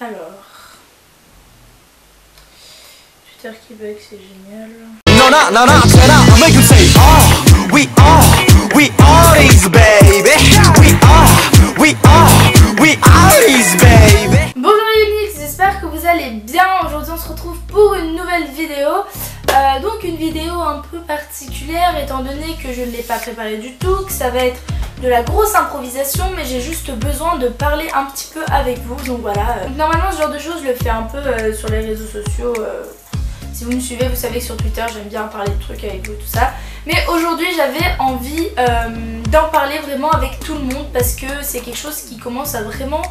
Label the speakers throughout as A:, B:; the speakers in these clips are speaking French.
A: Alors, Twitter qui bug, c'est génial.
B: No, no, no, no, turn up and make you say, oh, we are these baby. We are these baby.
A: Bonjour Unix, j'espère que vous allez bien. Aujourd'hui on se retrouve pour une nouvelle vidéo. Donc une vidéo un peu particulière étant donné que je ne l'ai pas préparée du tout, que ça va être de la grosse improvisation, mais j'ai juste besoin de parler un petit peu avec vous. Donc voilà, normalement ce genre de choses je le fais un peu sur les réseaux sociaux. Si vous me suivez, vous savez que sur Twitter j'aime bien parler de trucs avec vous, tout ça. Mais aujourd'hui j'avais envie d'en parler vraiment avec tout le monde parce que c'est quelque chose qui commence à vraiment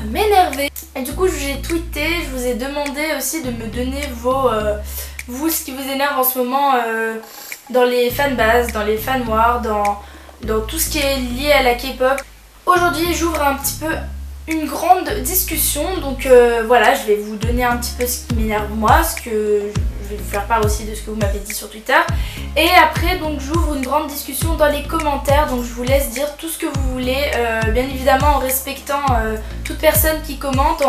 A: m'énerver. Et du coup j'ai tweeté, je vous ai demandé aussi de me donner vous ce qui vous énerve en ce moment dans les fanbases, dans les fanwars, dans tout ce qui est lié à la K-pop. Aujourd'hui j'ouvre un petit peu une grande discussion, donc voilà, je vais vous donner un petit peu ce qui m'énerve moi, je vais vous faire part aussi de ce que vous m'avez dit sur Twitter. Et après donc j'ouvre une grande discussion dans les commentaires, donc je vous laisse dire tout ce que vous voulez, bien évidemment en respectant toute personne qui commente,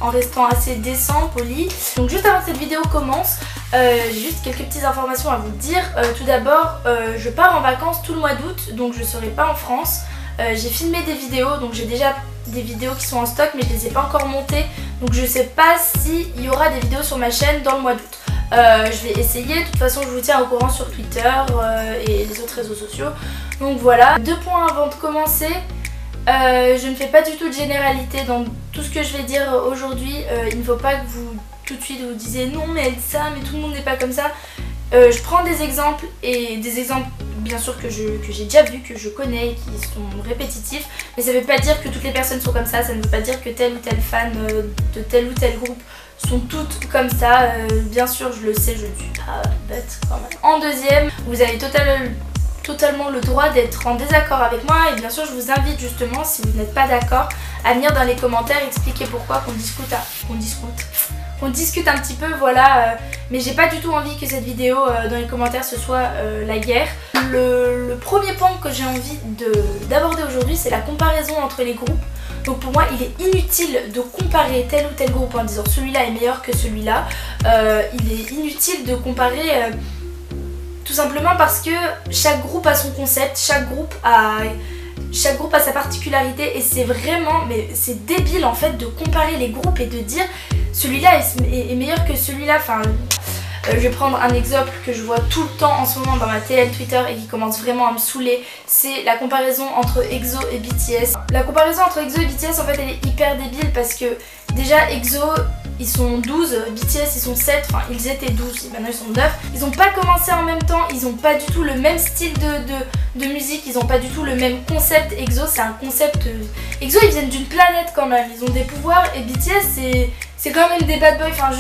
A: en restant assez décent, poli. Donc juste avant que cette vidéo commence, j'ai juste quelques petites informations à vous dire. Tout d'abord, je pars en vacances tout le mois d'août, donc je ne serai pas en France. J'ai filmé des vidéos, donc j'ai déjà des vidéos qui sont en stock, mais je les ai pas encore montées, donc je sais pas s'il y aura des vidéos sur ma chaîne dans le mois d'août. Je vais essayer, de toute façon je vous tiens au courant sur Twitter et les autres réseaux sociaux. Donc voilà, 2 points avant de commencer. Je ne fais pas du tout de généralité dans tout ce que je vais dire aujourd'hui. Il ne faut pas que vous tout de suite vous disiez non mais elle dit ça, mais tout le monde n'est pas comme ça. Je prends des exemples, et des exemples bien sûr que j'ai déjà vus, que je connais et qui sont répétitifs, mais ça ne veut pas dire que toutes les personnes sont comme ça ne veut pas dire que tel ou tel fan de tel ou tel groupe sont toutes comme ça. Bien sûr je le sais, je ne suis pas bête quand même. En deuxième, vous avez totalement le droit d'être en désaccord avec moi, et bien sûr je vous invite justement, si vous n'êtes pas d'accord, à venir dans les commentaires expliquer pourquoi, qu'on discute un petit peu, voilà. Mais j'ai pas du tout envie que cette vidéo dans les commentaires ce soit la guerre. Le premier point que j'ai envie d'aborder aujourd'hui, c'est la comparaison entre les groupes. Donc pour moi il est inutile de comparer tel ou tel groupe en disant celui-là est meilleur que celui-là. Il est inutile de comparer tout simplement parce que chaque groupe a son concept, chaque groupe a sa particularité, et c'est vraiment, mais c'est débile en fait de comparer les groupes et de dire celui-là est meilleur que celui-là. Enfin, je vais prendre un exemple que je vois tout le temps en ce moment dans ma TL Twitter et qui commence vraiment à me saouler, c'est la comparaison entre EXO et BTS. La comparaison entre EXO et BTS en fait elle est hyper débile parce que déjà EXO ils sont 12, BTS ils sont 7, enfin ils étaient 12, maintenant ils sont 9. Ils n'ont pas commencé en même temps, ils n'ont pas du tout le même style de musique, ils n'ont pas du tout le même concept. EXO c'est un concept... EXO ils viennent d'une planète quand même, ils ont des pouvoirs, et BTS c'est quand même des bad boys. Enfin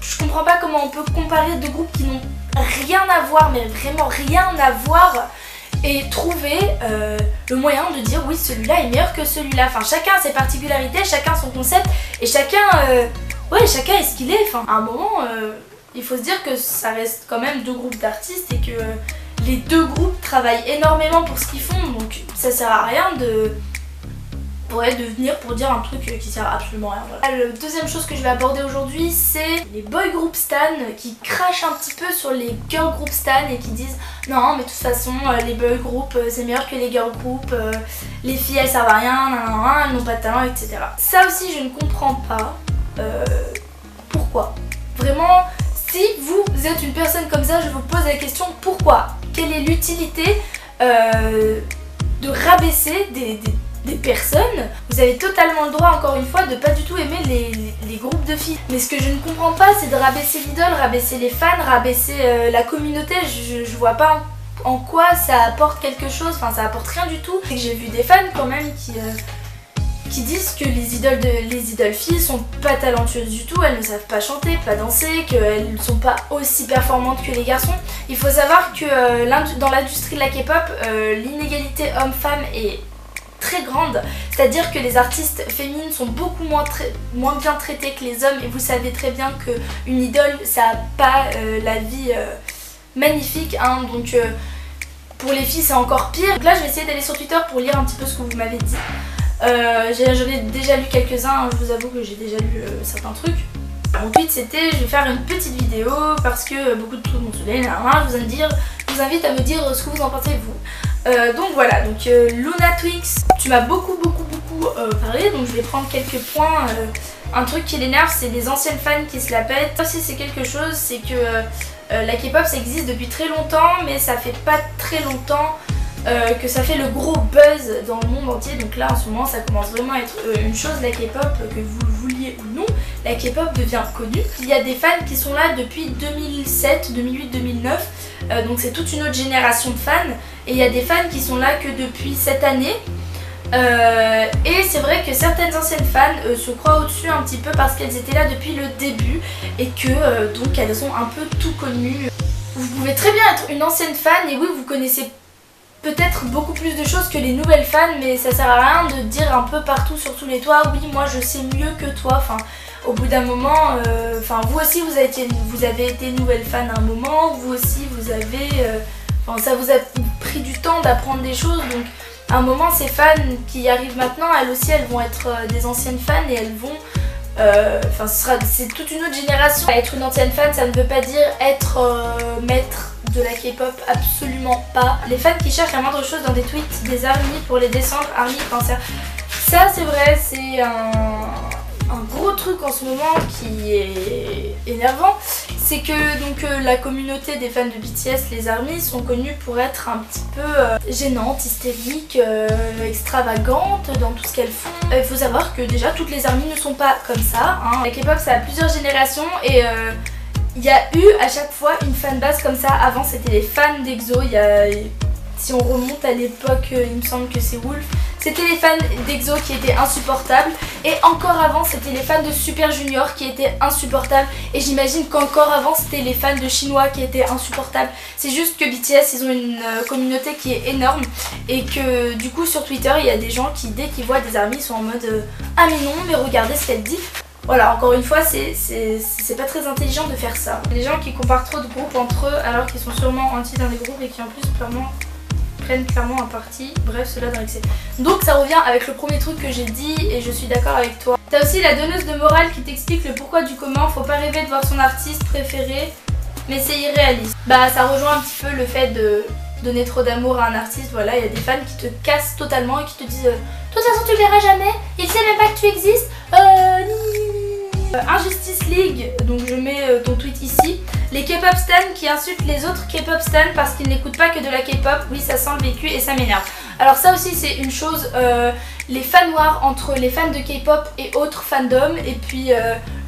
A: je comprends pas comment on peut comparer deux groupes qui n'ont rien à voir, mais vraiment rien à voir, et trouver le moyen de dire oui celui-là est meilleur que celui-là. Enfin chacun a ses particularités, chacun son concept, et chacun chacun est ce qu'il est. Enfin à un moment il faut se dire que ça reste quand même deux groupes d'artistes et que les deux groupes travaillent énormément pour ce qu'ils font, donc ça sert à rien de venir pour dire un truc qui sert absolument à rien. Voilà. La deuxième chose que je vais aborder aujourd'hui, c'est les boy group stan qui crachent un petit peu sur les girl group stan et qui disent non mais de toute façon les boy group c'est meilleur que les girl group, les filles elles servent à rien, elles n'ont pas de talent, etc. Ça aussi je ne comprends pas pourquoi. Vraiment, si vous êtes une personne comme ça, je vous pose la question pourquoi? Quelle est l'utilité de rabaisser des personnes? Vous avez totalement le droit, encore une fois, de pas du tout aimer les groupes de filles. Mais ce que je ne comprends pas, c'est de rabaisser l'idole, rabaisser les fans, rabaisser la communauté. Je vois pas en quoi ça apporte quelque chose, enfin ça apporte rien du tout. J'ai vu des fans quand même qui disent que les idoles filles sont pas talentueuses du tout, elles ne savent pas chanter, pas danser, qu'elles ne sont pas aussi performantes que les garçons. Il faut savoir que dans l'industrie de la K-pop, l'inégalité homme-femme est très grande, c'est-à-dire que les artistes féminines sont beaucoup moins bien traitées que les hommes, et vous savez très bien qu'une idole ça n'a pas la vie magnifique, hein, donc pour les filles c'est encore pire. Donc là je vais essayer d'aller sur Twitter pour lire un petit peu ce que vous m'avez dit. J'en ai déjà lu quelques-uns, je vous avoue que j'ai déjà lu certains trucs. Ensuite c'était, je vais faire une petite vidéo parce que beaucoup de trucs m'ont saoulé, je vous invite à me dire ce que vous en pensez vous. Donc voilà, donc Luna Twix, tu m'as beaucoup parlé, donc je vais prendre quelques points. Un truc qui l'énerve, c'est les anciennes fans qui se la pètent. Ça aussi c'est quelque chose, c'est que la K-pop ça existe depuis très longtemps, mais ça fait pas très longtemps que ça fait le gros buzz dans le monde entier. Donc là en ce moment ça commence vraiment à être une chose, la K-pop, que vous le vouliez ou non, la K-pop devient connue. Il y a des fans qui sont là depuis 2007, 2008, 2009, donc c'est toute une autre génération de fans. Et il y a des fans qui sont là que depuis cette année. Et c'est vrai que certaines anciennes fans se croient au-dessus un petit peu parce qu'elles étaient là depuis le début et que donc elles ont un peu tout connu. Vous pouvez très bien être une ancienne fan et oui vous connaissez peut-être beaucoup plus de choses que les nouvelles fans, mais ça sert à rien de dire un peu partout sur tous les toits oui moi je sais mieux que toi. Enfin, au bout d'un moment, vous aussi vous avez été nouvelle fan à un moment, vous aussi vous avez, ça vous a pris du temps d'apprendre des choses, donc à un moment ces fans qui arrivent maintenant, elles aussi elles vont être des anciennes fans et elles vont, c'est toute une autre génération. Être une ancienne fan ça ne veut pas dire être maître de la K-pop, absolument pas. Les fans qui cherchent la moindre chose dans des tweets des ARMY pour les descendre, ARMY cancer, ça c'est vrai, c'est un gros truc en ce moment qui est énervant, c'est que donc la communauté des fans de BTS, les ARMY, sont connus pour être un petit peu gênantes, hystériques, extravagantes dans tout ce qu'elles font. Il faut savoir que déjà toutes les ARMY ne sont pas comme ça, hein. La K-pop ça a plusieurs générations et il y a eu à chaque fois une fanbase comme ça. Avant c'était les fans d'EXO, si on remonte à l'époque, il me semble que c'est Wolf, c'était les fans d'EXO qui étaient insupportables. Et encore avant c'était les fans de Super Junior qui étaient insupportables. Et j'imagine qu'encore avant c'était les fans de Chinois qui étaient insupportables. C'est juste que BTS ils ont une communauté qui est énorme. Et que du coup sur Twitter il y a des gens qui dès qu'ils voient des ARMY sont en mode ah mais non mais regardez ce qu'elle dit. Voilà, encore une fois, c'est pas très intelligent de faire ça. Les gens qui comparent trop de groupes entre eux alors qu'ils sont sûrement entiers dans des groupes et qui en plus prennent clairement un parti, bref, cela dans l'excès. Donc ça revient avec le premier truc que j'ai dit et je suis d'accord avec toi. T'as aussi la donneuse de morale qui t'explique le pourquoi du comment, faut pas rêver de voir son artiste préféré, mais c'est irréaliste. Bah ça rejoint un petit peu le fait de donner trop d'amour à un artiste, voilà, il y a des fans qui te cassent totalement et qui te disent de toute façon tu le verras jamais, il sait même pas que tu existes, Injustice League, donc je mets ton tweet ici. Les K-pop stans qui insultent les autres K-pop stans parce qu'ils n'écoutent pas que de la K-pop, oui ça sent le vécu et ça m'énerve. Alors ça aussi c'est une chose, les fans noirs entre les fans de K-pop et autres fandoms, et puis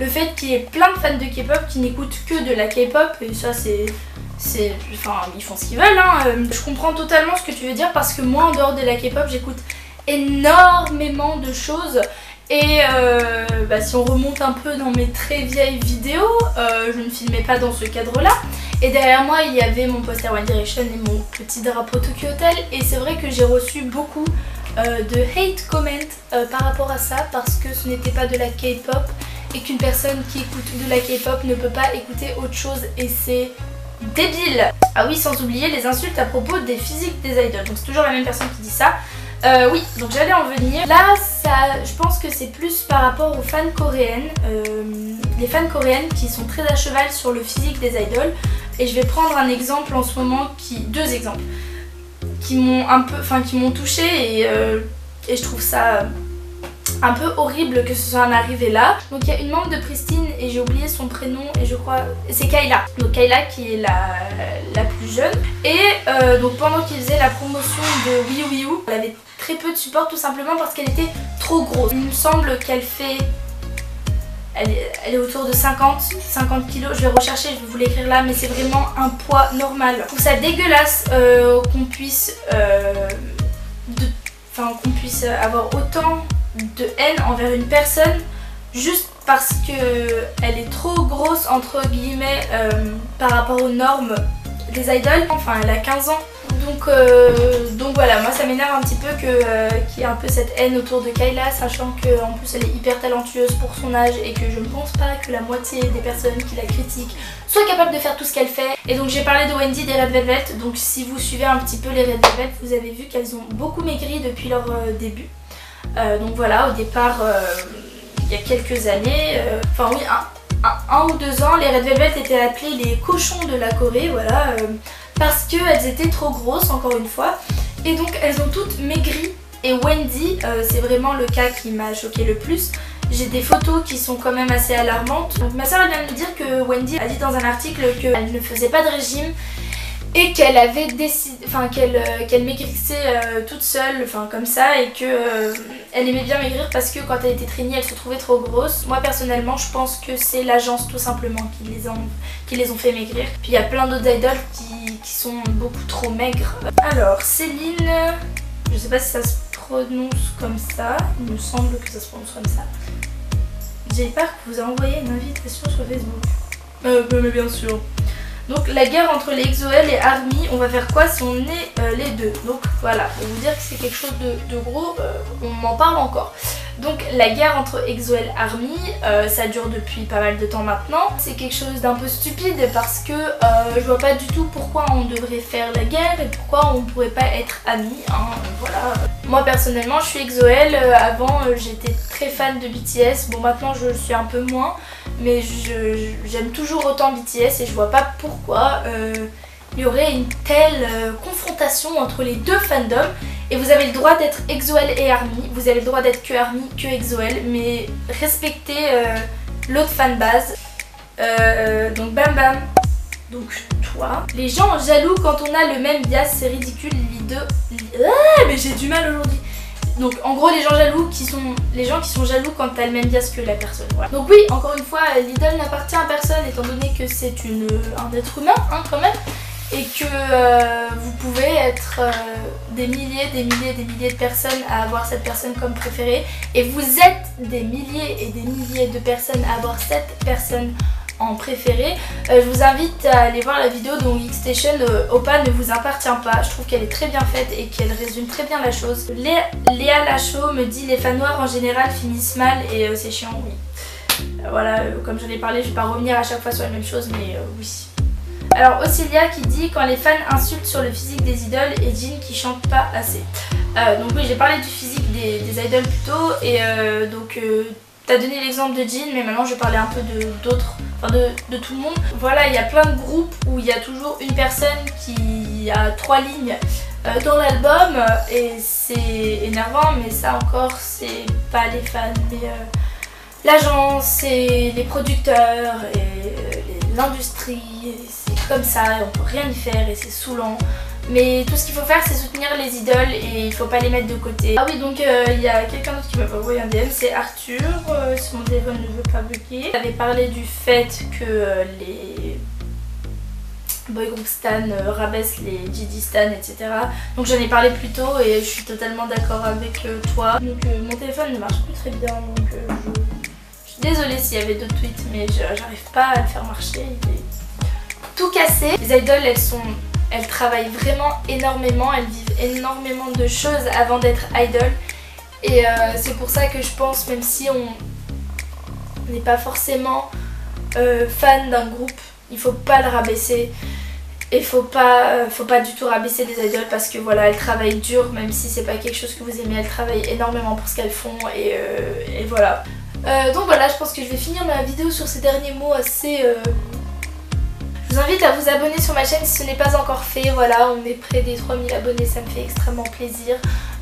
A: le fait qu'il y ait plein de fans de K-pop qui n'écoutent que de la K-pop, et ça ils font ce qu'ils veulent, hein. Je comprends totalement ce que tu veux dire parce que moi en dehors de la K-pop j'écoute énormément de choses. Et si on remonte un peu dans mes très vieilles vidéos, je ne filmais pas dans ce cadre-là. Et derrière moi, il y avait mon poster One Direction et mon petit drapeau Tokyo Hotel. Et c'est vrai que j'ai reçu beaucoup de hate comment par rapport à ça, parce que ce n'était pas de la K-pop et qu'une personne qui écoute de la K-pop ne peut pas écouter autre chose. Et c'est débile. Ah oui, sans oublier les insultes à propos des physiques des idoles. Donc c'est toujours la même personne qui dit ça. Oui, donc j'allais en venir. Là, je pense que c'est plus par rapport aux fans coréennes. Les fans coréennes qui sont très à cheval sur le physique des idoles. Et je vais prendre un exemple en ce moment, deux exemples qui m'ont touchée et je trouve ça un peu horrible que ce soit arrivé là. Donc il y a une membre de Pristine et j'ai oublié son prénom et je crois c'est Kayla. Donc Kayla qui est la plus jeune. Et donc pendant qu'ils faisaient la promotion de Wii U, elle avait très peu de support tout simplement parce qu'elle était trop grosse. Il me semble qu'elle fait... Elle est autour de 50 kilos, je vais rechercher, je vais vous l'écrire là, mais c'est vraiment un poids normal. Je trouve ça dégueulasse qu'on puisse avoir autant de haine envers une personne juste parce qu'elle est trop grosse entre guillemets par rapport aux normes des idoles. Enfin elle a 15 ans donc voilà, moi ça m'énerve un petit peu qu'il y ait un peu cette haine autour de Kayla, sachant qu'en plus elle est hyper talentueuse pour son âge et que je ne pense pas que la moitié des personnes qui la critiquent soient capables de faire tout ce qu'elle fait. Et donc j'ai parlé de Wendy des Red Velvet, donc si vous suivez un petit peu les Red Velvet, vous avez vu qu'elles ont beaucoup maigri depuis leur début. Donc voilà, au départ, il y a quelques années, enfin oui, un ou 2 ans, les Red Velvet étaient appelées les cochons de la Corée, voilà, parce qu'elles étaient trop grosses, encore une fois, et donc elles ont toutes maigri. Et Wendy, c'est vraiment le cas qui m'a choqué le plus. J'ai des photos qui sont quand même assez alarmantes. Donc ma soeur vient de me dire que Wendy a dit dans un article qu'elle ne faisait pas de régime et qu'elle avait décidé, enfin qu'elle maigrissait toute seule, enfin comme ça, et que elle aimait bien maigrir parce que quand elle était trainée, elle se trouvait trop grosse. Moi personnellement, je pense que c'est l'agence tout simplement qui les ont fait maigrir. Puis il y a plein d'autres idoles qui sont beaucoup trop maigres. Alors Céline, je sais pas si ça se prononce comme ça, il me semble que ça se prononce comme ça. J'espère que vous a envoyé une invitation sur Facebook. Mais bien sûr. Donc la guerre entre les EXO-L et ARMY, on va faire quoi si on est les deux? Donc voilà, pour vous dire que c'est quelque chose de gros, on m'en parle encore. Donc la guerre entre EXO-L et ARMY, ça dure depuis pas mal de temps maintenant. C'est quelque chose d'un peu stupide parce que je vois pas du tout pourquoi on devrait faire la guerre et pourquoi on pourrait pas être amis, hein, voilà. Moi personnellement je suis EXO-L, avant j'étais très fan de BTS, bon maintenant je le suis un peu moins, mais j'aime toujours autant BTS et je vois pas pourquoi il y aurait une telle confrontation entre les deux fandoms. Et vous avez le droit d'être EXO-L et ARMY, vous avez le droit d'être que ARMY, que EXO-L, mais respectez l'autre fanbase. Donc bam bam. Donc toi. Les gens jaloux quand on a le même bias, c'est ridicule. Ah, mais j'ai du mal aujourd'hui. Donc en gros les gens jaloux les gens qui sont jaloux quand t'as le même bias que la personne. Voilà. Donc oui, encore une fois, l'idole n'appartient à personne étant donné que c'est un être humain, hein, quand même. Et que vous pouvez être des milliers de personnes à avoir cette personne comme préférée. Et vous êtes des milliers et des milliers de personnes à avoir cette personne en préféré. Je vous invite à aller voir la vidéo dont X-Station, Oppa ne vous appartient pas. Je trouve qu'elle est très bien faite et qu'elle résume très bien la chose. Léa Lachaud me dit les fans noirs en général finissent mal et c'est chiant, oui. Voilà, comme j'en ai parlé, je vais pas revenir à chaque fois sur la même chose, mais oui. Alors Ocilia qui dit quand les fans insultent sur le physique des idoles et Jin qui chante pas assez. Donc oui, j'ai parlé du physique des idoles plus tôt et donc t'as donné l'exemple de Jin, mais maintenant je vais parler un peu d'autres, enfin de tout le monde. Voilà, il y a plein de groupes où il y a toujours une personne qui a 3 lignes dans l'album et c'est énervant, mais ça encore c'est pas les fans, mais l'agence et les producteurs et l'industrie, c'est comme ça, et on peut rien y faire et c'est saoulant. Mais tout ce qu'il faut faire c'est soutenir les idoles et il faut pas les mettre de côté. Ah oui, donc il y a quelqu'un d'autre qui m'a envoyé un DM, c'est Arthur, si mon téléphone ne veut pas bloquer. Il avait parlé du fait que les boy group stan rabaissent les GD stan, etc. Donc j'en ai parlé plus tôt et je suis totalement d'accord avec toi. Donc mon téléphone ne marche plus très bien, donc je suis désolée s'il y avait d'autres tweets, mais j'arrive pas à le faire marcher, il est tout cassé. Les idoles, elles travaillent vraiment énormément, elles vivent énormément de choses avant d'être idol. Et c'est pour ça que je pense, même si on n'est pas forcément fan d'un groupe, il faut pas le rabaisser. Et faut pas du tout rabaisser les idoles parce que voilà, elles travaillent dur, même si c'est pas quelque chose que vous aimez, elles travaillent énormément pour ce qu'elles font et voilà. Donc voilà, je pense que je vais finir ma vidéo sur ces derniers mots assez... Je vous invite à vous abonner sur ma chaîne si ce n'est pas encore fait. Voilà, on est près des 3000 abonnés, ça me fait extrêmement plaisir.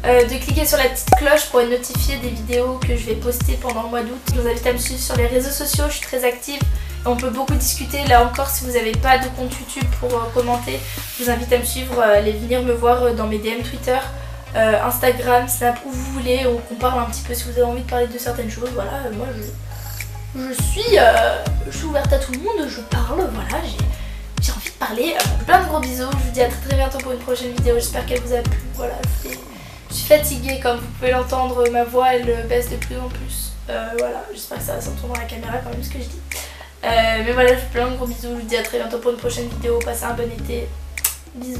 A: De cliquer sur la petite cloche pour être notifié des vidéos que je vais poster pendant le mois d'août. Je vous invite à me suivre sur les réseaux sociaux, je suis très active. On peut beaucoup discuter. Là encore, si vous n'avez pas de compte YouTube pour commenter, je vous invite à me suivre, allez venir me voir dans mes DM Twitter, Instagram, Snap, où vous voulez. On parle un petit peu si vous avez envie de parler de certaines choses. Voilà, moi je suis ouverte à tout le monde, je parle, voilà, j'ai envie de parler. Plein de gros bisous, je vous dis à très bientôt pour une prochaine vidéo, j'espère qu'elle vous a plu. Voilà, je suis fatiguée comme vous pouvez l'entendre, ma voix elle baisse de plus en plus. Voilà, j'espère que ça va s'entendre dans la caméra quand même ce que je dis. Mais voilà, je vous fais plein de gros bisous, je vous dis à très bientôt pour une prochaine vidéo, passez un bon été, bisous.